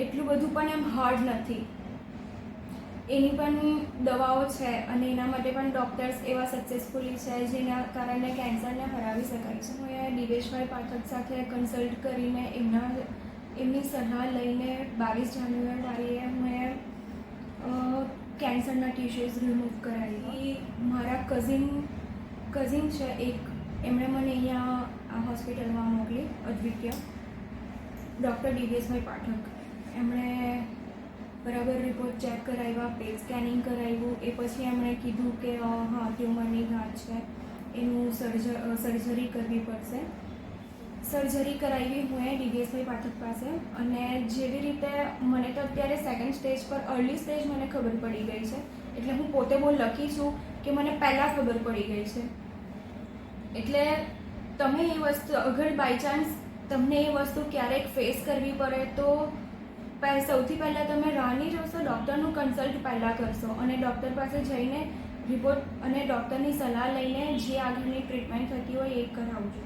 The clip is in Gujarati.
એટલું બધું પણ એમ હાર્ડ નથી. એની પણ દવાઓ છે અને એના માટે પણ ડૉક્ટર્સ એવા સક્સેસફુલી છે જેના કારણે કેન્સરને હરાવી શકાય છે. હું એ દિવેશભાઈ પાઠક સાથે કન્સલ્ટ કરીને એમની સલાહ લઈને 22 જાન્યુઆરીએ હું કેન્સરના ટિશ્યુઝ રિમૂવ કરાવી. મારા કઝિન છે એક, એમણે મને અહીંયા આ હોસ્પિટલમાં મોકલી, અદ્વિત્ય ડૉક્ટર દિવેશભાઈ પાઠક. એમણે બરાબર રિપોર્ટ ચેક કરાવ્યા, પેટ સ્કેનિંગ કરાવ્યું. એ પછી એમણે કીધું કે હા ટ્યુમરની ગાંઠ છે, એનું સર્જરી કરવી પડશે. સર્જરી કરાવી હું દિવેશભાઈ પાઠક પાસે. અને જેવી રીતે મને તો અત્યારે સેકન્ડ સ્ટેજ પર, અર્લી સ્ટેજ મને ખબર પડી ગઈ છે, એટલે હું પોતે બહુ લકી છું કે મને પહેલાં ખબર પડી ગઈ છે. એટલે તમે એ વસ્તુ, અગર બાય ચાન્સ તમને એ વસ્તુ ક્યારેક ફેસ કરવી પડે તો સૌથી પહેલાં તમે રાહ નહીં જોશો, ડૉક્ટરનું કન્સલ્ટ પહેલાં કરશો અને ડૉક્ટર પાસે જઈને રિપોર્ટ અને ડૉક્ટરની સલાહ લઈને જે આગળની ટ્રીટમેન્ટ થતી હોય એ કરાવજો.